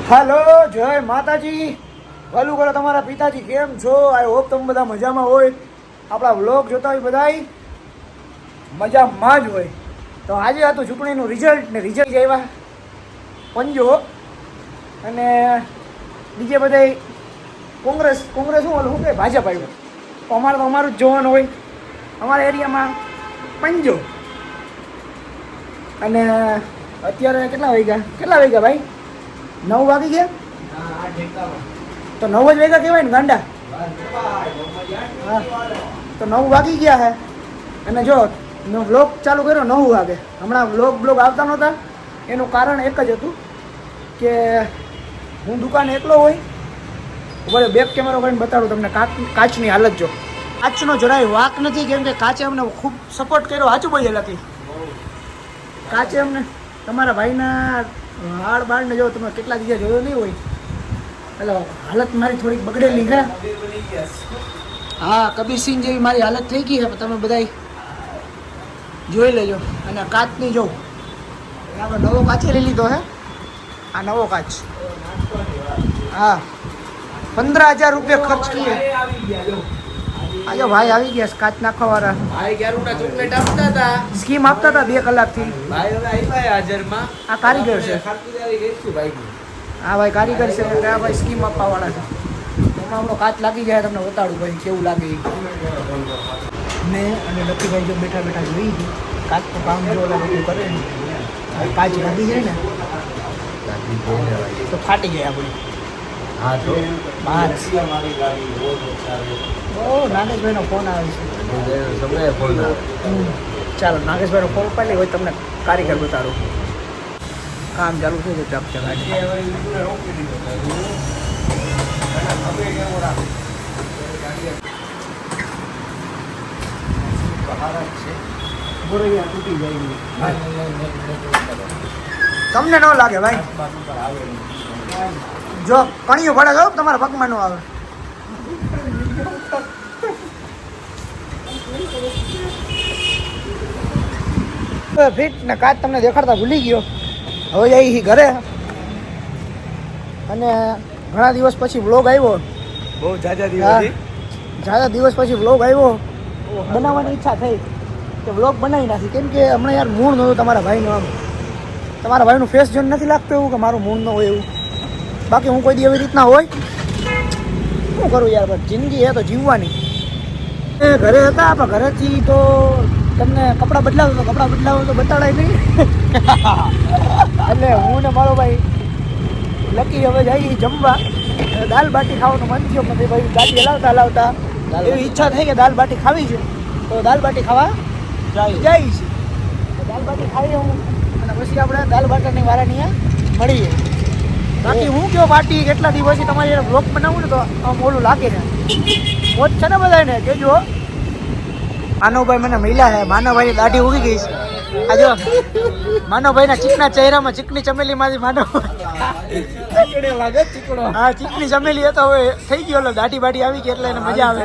હાલો, જય માતાજી. ભલું કરો તમારા પિતાજી, કેમ છો? આઈ હોપ તમે બધા મજામાં હોય. આપણા વ્લોગ જોતા હોય બધાય મજામાં જ હોય. તો આજે હતું ચૂંટણીનું રિઝલ્ટ ને રિઝલ્ટ આવ્યા પંજો અને બીજે બધા કોંગ્રેસ શું ઓલું શું કહે ભાજપ આવ્યું. તો અમારે તો અમારું જ જોવાનું હોય. અમારા એરિયામાં પંજો. અને અત્યારે કેટલા વાગ્યા ભાઈ? 9 વાગી ગયા. તો 9 જ વાગ્યા કહેવાય ને ગાંડા. હા, તો 9 વાગી ગયા હે. અને જો વ્લોગ ચાલુ કર્યો 9 વાગે. હમણાં વ્લોગ આવતા નહોતા. એનું કારણ એક જ હતું કે હું દુકાને એકલો હોય. બરાબર, બેક કેમેરો કરીને બતાડું તમને કાચની હાલત. જો કાચનો જરાય વાક નથી, કેમ કે કાચે અમને ખૂબ સપોર્ટ કર્યો. સાચું બોલીએ લકી, કાચે અમને તમારા ભાઈના હાડ ને જો તમે કેટલા દિવસ જોયો નહીં હોય એટલે હાલત મારી થોડીક બગડેલી છે. હા, કબીરસિંહ જેવી મારી હાલત થઈ ગઈ છે. તમે બધા જોઈ લેજો. અને કાચની જો આપણે નવો કાચે લઈ લીધો છે. આ નવો કાચ. હા, 15,000 રૂપિયા ખર્ચ કરીએ. આજો ભાઈ આવી ગયા કાચ નાખવા વાળા. ભાઈ ક્યારના ચોકલેટ આપતા હતા, સ્કીમ આપતા હતા 2 કલાકથી. ભાઈ હવે આવ્યા હાજરમાં. આ કારીગર છે. ખાતરીદારી કરીશું ભાઈ. હા ભાઈ, કારીગર છે. આ ભાઈ સ્કીમ આપવા વાળા છે. હમણાં કાચ લાગી જાય તમને બતાડું ભાઈ કેવું લાગે. ને અને લક્ષ્મીભાઈ જો બેઠા જોઈ કાચ તો કામ જો બધું કરે ને. કાચ લાગી જાય ને તો ફાટી જાય આપણે. હા તો બહાર નાગેશભાઈનો ફોન આવે છે. સમય ફોન આવે. ચાલો નાગેશભાઈનો ફોન પાડી હોય તમને કારીગર બતાડું. કામ ચાલુ થઈ જાય ચક તૂટી જાય. તમને ન લાગે ભાઈ? જો કણીયું પડે જો તમારા પગમાં ન આવે. ફિટ ને કાચ તમને દેખાડતા ભૂલી ગયો. હવે જઈ ઘરે. અને ઘણા દિવસ પછી વ્લોગ આવ્યો. બહુ જાજા દિવસ પછી વ્લોગ આવ્યો. બનાવવાની ઈચ્છા થઈ કે વ્લોગ બનાવી નાખી. કેમ કે હમણાં યાર મૂળ નહોતું તમારા ભાઈનું. આમ તમારા ભાઈનું ફેસ જોઈને નથી લાગતું એવું કે મારું મૂળ ન હોય એવું. બાકી હું કોઈ દી એવી રીતના હોય શું કરું યાર. બસ જિંદગી હે તો જીવવાની. ઘરે હતા આપણા ઘરેથી તો તમને કપડાં બદલાવો તો બતાડાય નહીં. એટલે હું ને મારો ભાઈ લકી હવે જઈ જમવા. દાલ બાટી ખાવાનું મન થયો. મને ભાઈ ગાડી હલાવતા એવી ઈચ્છા થઈ કે દાલ બાટી ખાવી છે. તો દાલ બાટી ખાવા જાય છે. દાલ બાટી ખાઈએ હું અને પછી આપણે દાલ બાટાની વારાની મળીએ. બાકી હું કયો પાર્ટી કેટલા દિવસથી તમારી બ્લોગ બનાવું ને તો આમ ઓલું લાગે ને મોજ છે ને બધાને કેજો. માનવભાઈ મને મળ્યા છે. માનવભાઈની દાઢી ઉગી ગઈ છે. આ જો માનવભાઈના ચીકના ચહેરામાં ચીકની ચમેલીમાંથી હા ચીકની ચમેલી હતો. હવે થઈ ગયો એટલે દાઢી બાઢી આવી ગઈ એટલે એને મજા આવે.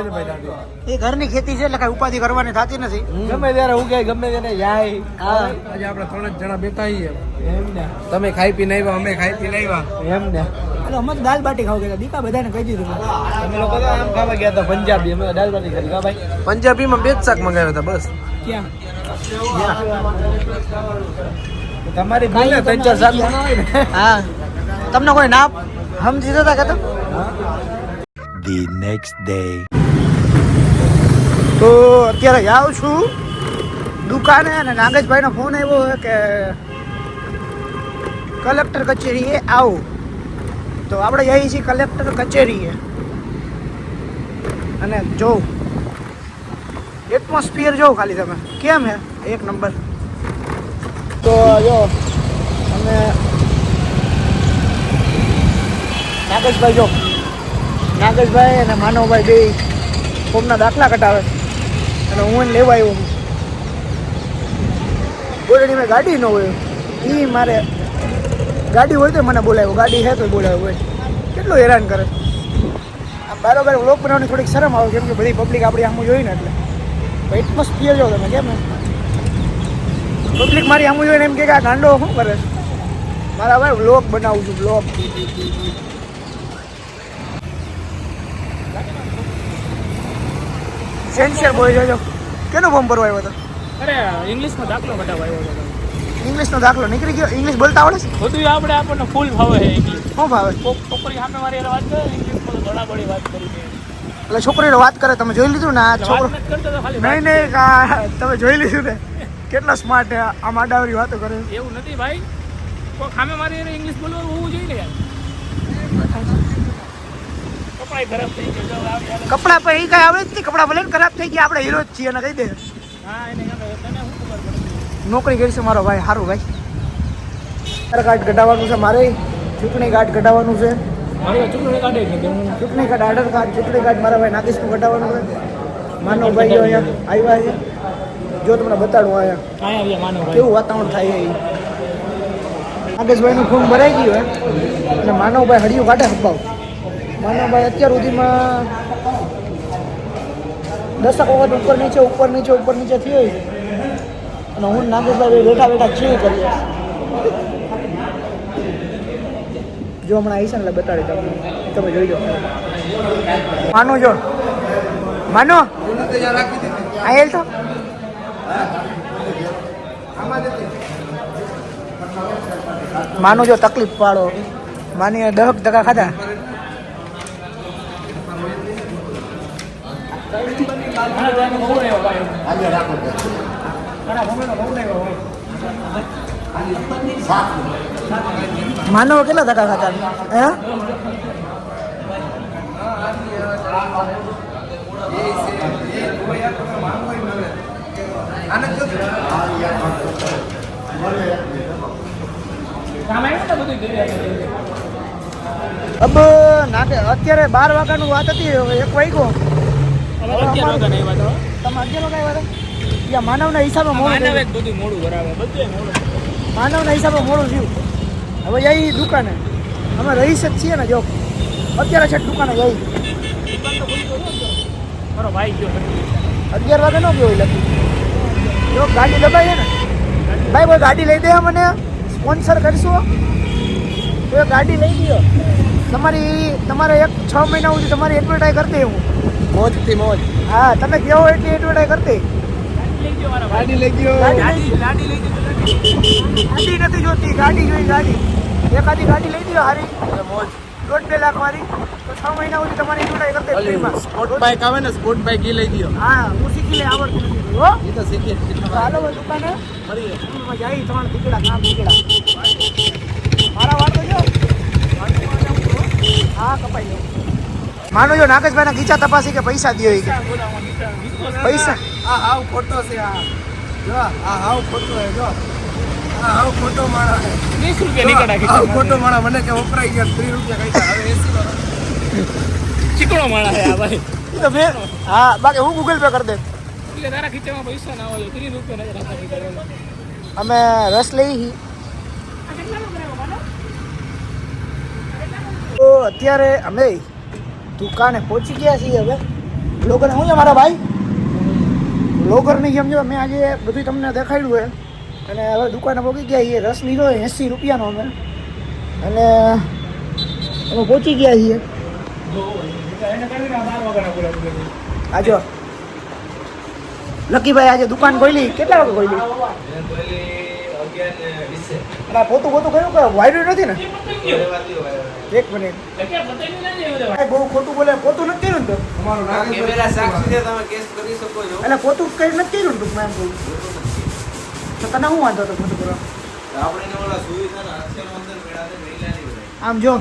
એ ઘરની ખેતી છે એટલે કઈ ઉપાધિ કરવાની થતી નથી. ગમે ત્યારે ઉગે ગમે ત્યારે જાય. હા, આજે આપણે 3 જણા બેઠા છીએ. એમ ને તમે ખાઈ પીને આવ્યા, અમે ખાઈ પીને આવ્યા. એમ ને એટલે અમે તો દાલ બાટી ખાવ ગયા. દીકા બધાને કહી દીધું. અમે લોકો તો આમ ખાવા ગયા હતા પંજાબી. અમે દાલ બાટી ખાધી. કા ભાઈ? પંજાબીમાં 2 જ શાક મંગાવ્યા હતા બસ. ક્યાં તમારી ભૂલ ને 3-4 શાક બનાવે ને. હા, તમને કોઈ ના સમજી જતા કે The next day. તો અત્યારે જાઉં છું દુકાને અને નાગેશભાઈનો ફોન આવ્યો કે કલેક્ટર કચેરીએ આવો. તો આપણે જઈએ છીએ કલેક્ટર કચેરીએ. અને જોઉં એટમોસ્ફિયર જોઉં ખાલી તમે કેમ હે. 1 નંબર. તો જો અમે નાગેશભાઈ અને માનવભાઈ બે ફોર્મના દાખલા કઢાવે અને હું એને લેવા આવ્યો. ઓલરેડી મેં ગાડી ન હોય એ મારે ગાડી હોય તો મને બોલાવ્યો. ગાડી છે તો બોલાવ્યો હોય. કેટલું હેરાન કરે. આમ બરાબર વ્લોગ બનાવવાની થોડીક શરમ આવે કેમ કે બધી પબ્લિક આપણી આમ જોઈ ને એટલે. એટમોસ્ફિયર જો તમે કેમ પબ્લિક મારી આમ જોઈને એમ કે આ ગાંડો શું કરે. મારા ભાઈ વ્લોગ બનાવું છું વ્લોગ. સેન્સિયર બોય જોજો કેનો ફોર્મ ભરવા આવ્યો હતો? અરે ઇંગ્લિશમાં દાખલો કઢાવવા આવ્યો હતો. ઇંગ્લિશનો દાખલો નીકળી ગયો. ઇંગ્લિશ બોલતા આવડે છે? બધું આપણે આપણને ફૂલ ભાવે છે ઇંગ્લિશ. શું ભાવે? છોકરી સામે મારી વાત કરે ઇંગ્લિશમાં તો ધડાબડી વાત કરી છે. એટલે છોકરીનો વાત કરે તમે જોઈ લીધું ને આ છોકરો? વાત નથી કરતો તો ખાલી નહીં નહીં તમે જોઈ લીધું ને કેટલા સ્માર્ટ આમ આડાવરી વાતો કરે. એવું નથી ભાઈ. કોઈ સામે મારી ઇંગ્લિશ બોલવાનું હોવું જોઈએ ને યાર. કપડાય ખરાબ થઈ ગયો. કપડા પર એ કઈ આવડે જ નહીં. કપડા ભલે ને ખરાબ થઈ ગયા આપણે હીરો જ છીએ એને કહી દે. હા એને તને શું ખબર પડે? નોકરી કરી છે મારો ભાઈ સારું ભાઈ. આધાર કાર્ડ કઢાવવાનું છે મારે. ચૂંટણી કાર્ડ કઢાવવાનું છે. મારી ચૂંટણી કાઢે છે હું ચૂંટણી કાર્ડ આધાર કાર્ડ ચૂંટણી કાર્ડ મારા ભાઈ નાગેશનું કઢાવવાનું છે. માનવ ભાઈ અહીંયા આવ્યા છે. જો તમને બતાડું અહીંયા આવ્યા માનો ભાઈ. કેવું વાતાવરણ થાય છે. નાગેશભાઈનું ફોર્મ ભરાઈ ગયું હે અને માનવભાઈ હળિયું કાઢે હબાવ. માનવભાઈ અત્યાર સુધીમાં 10 વખત ઉપર નીચે થયો છે. અને હું નાગેશભાઈ બેઠા બેઠા છીએ કરીએ. જો હમણાં આવીશ ને એટલે બતાડી તમને તમે જોઈ લો. માનો જો માનો આયેલ તો માનો જો તકલીફ પાડો. માની 10 ટકા ખાધા. માનવ કેટલા ટકા ખાતા હે? અબ નાટે અત્યારે 12 વાગ્યાનું વાત હતી. 1 વાગ્યો. તમે 11 વાગ્યા આવ્યા હતા? માનવના હિસાબે મોડું. બધું મોડું બરાબર બધું મોડું. માનવના હિસાબે મોડું થયું. હવે જઈ દુકાને. અમે રહીશ જ છીએ ને. જો અત્યારે છે દુકાને જઈ. મારો ભાઈ ગયો 11 વાગે ન ગયો લખી. જો ગાડી દબાઈ ને ભાઈ કોઈ ગાડી લઈ દે મને સ્પોન્સર કરશો તો એ ગાડી લઈ ગયો. તમારે 6 મહિના સુધી તમારી એડવર્ટાઈઝ કરતી હું મોજથી મોજ. હા તમે કેવો એટલી એડવર્ટાઈઝ કરતી. ગાડી લઈ ગયો. ગાડી નથી જોતી. ગાડી જોઈ ગાડી. એકાદી ગાડી લઈ દો હારી. મોજ. 1.5 લાખ વાળી તો 6 મહિના સુધી તમારી એડવર્ટાઈઝ કરતી ફ્રીમાં. સ્પોર્ટ બાઇક આવે ને સ્પોર્ટ બાઇક એ લઈ ગયો. હા હું શીખી લે આવડતું નથી હો. એ તો શીખીએ. ચાલો હવે દુકાને મળીએ. જાય 3 ટીકડા કામ ટીકડા મારા વાળો જો હા કપાઈ ગયો. માનો જો નાગેશભાઈના ગીચા તપાસી કે પૈસા દો કે પૈસા. આ હાવ ખોટો છે આ. જો આ હાવ ખોટો છે જો. આ હાવ ખોટો માણસ છે. 20 રૂપિયા નીકળ્યા. હાવ ખોટો માણસ. મને કે વપરાઈ ગયા 30 રૂપિયા કઈ હવે 80 ચીકણો માણસ છે આ ભાઈ. તો મેં હા બાકી હું ગૂગલ પે કરી દે. એટલે તારા ખીચામાં પૈસા ના હોય 30 રૂપિયા નથી રાખવા. અમે રસ લઈ હી. તો અત્યારે અમે દુકાને પહોંચી ગયા છીએ. હવે બ્લોગર હું છે મારા ભાઈ. બ્લોગરની જેમ જો મેં આજે બધું તમને દેખાડ્યું હોય. અને હવે દુકાને પહોંચી ગયા છીએ. રસ લીધો 80 રૂપિયાનો અમે. અને અમે પહોંચી ગયા છીએ. આ જો લકીભાઈ આજે દુકાન ખોલી. કેટલા વાગે ખોલી? અને પોતું કર્યું કે વાયરું નથી ને? 1 મિનિટ. બહુ ખોટું બોલે. પોતું નથી કર્યું ને? તો અમારો કેમેરા સાક્ષી છે તમે કેસ કરી શકો છો. એટલે પોતું કઈ નથી કર્યું ને ટૂંકમાં એમ કહું. તો તને શું વાંધો હતો પોતું કરવા? આપણે ઓલા સુવિધા ના અક્ષર અંદર મેળાને મહિલાની બધાય. આમ જો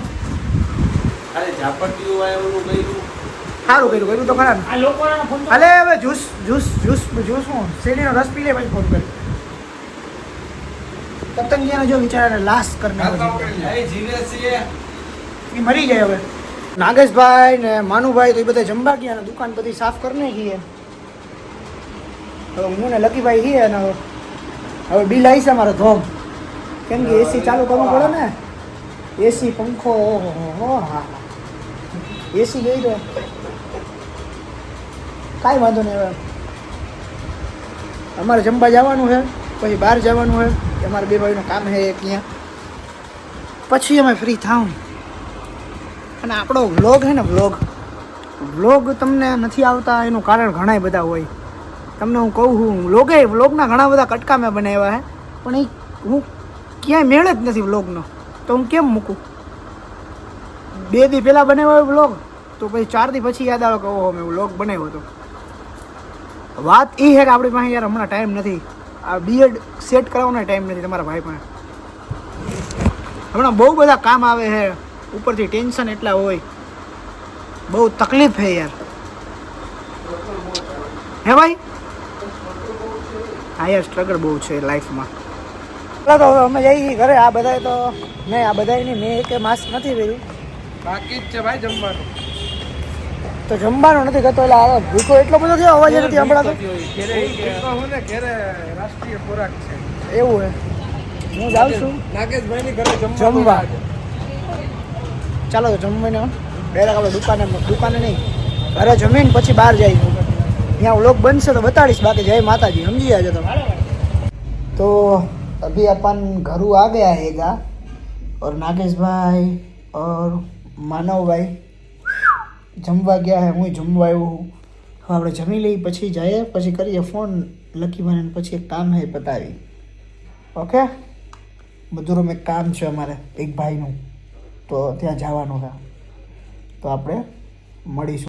ખાલી ઝાપટીઓ વાળું કર્યું. સારું કર્યું તો ખરા ને. આ લોકોના ફોન હાલે હવે જ્યુસ શું શેરડીનો રસ પી લે પછી ફોન કરી. પતંગિયાને જો વિચારાને લાશ કરીને એ મરી જાય. હવે નાગેશભાઈ ને માનુભાઈ તો એ બધા જમવા ગયા ને દુકાન બધી સાફ કરી નાખી. હવે હું ને લકીભાઈ છીએ ને હવે બિલ આવી છે અમારો ધોમ. કેમ કે એસી ચાલુ કરવું પડે ને. એસી પંખો ઓહો હા એસી ગઈ તો કાંઈ વાંધો નહીં. હવે અમારે જમવા જવાનું છે પછી બહાર જવાનું છે. અમારે 2 ભાઈનું કામ છે એક અહીંયા પછી અમે ફ્રી થાઉં. અને આપણો વ્લોગ છે ને વ્લોગ તમને નથી આવતા એનું કારણ ઘણા બધા હોય. તમને હું કહું છું વ્લોગના ઘણા બધા કટકા મેં બનાવ્યા છે, પણ એ હું ક્યાંય મેળ જ નથી વ્લોગનો, તો હું કેમ મૂકું? 2 દી પહેલાં બનાવ્યો વ્લોગ, તો પછી 4 દી પછી યાદ આવે કે ઓહો મેં વ્લોગ બનાવ્યો હતો. વાત એ છે કે આપણી પાસે યાર હમણાં ટાઈમ નથી. આ બીએડ સેટ કરાવવાનો ટાઈમ નથી તમારા ભાઈ પાસે. હમણાં બહુ બધા કામ આવે છે, ઉપરથી ટેન્શન એટલા હોય, બહુ તકલીફ છે યાર. હે ભાઈ? હા યાર, સ્ટ્રગલ બહુ છે લાઈફમાં. તો હવે અમે જઈએ ઘરે. આ બધાએ તો નહીં, આ બધાએ નહીં, મેં એક માસ્ક નથી પહેર્યું. બાકી જ છે ભાઈ જમવાનું. તો જમવાનું નથી કરતો એટલે આ ભૂકો એટલો બધો થયો, અવાજ નથી સંભળાતો. ઘેરે રાષ્ટ્રીય ખોરાક છે. એવું હે. હું જાઉં છું નાગેશભાઈની ઘરે જમવા. ચાલો તો જમવાને ડાયરેક્ટ આપણે દુકાને નહીં, ઘરે જમીને પછી બહાર જઈશું. यहाँ व्लॉग बन से तो बताड़ीस. बाकी जय माता जी, समझी जाए तुम. तो अभी अपन घरू आ गया हैगा और नागेश भाई और मानव भाई जमवा गया है. હું જમવા આવ્યો હું. હવે આપણે જમી લઈએ, પછી જઈએ, પછી કરીએ ફોન લકી ભાઈને, પછી એક કામ છે બતાવી. ઓકે, મધુરમ એક કામ છે અમારે એક ભાઈનું, તો ત્યાં જવાનું છે, તો આપણે મળીશું.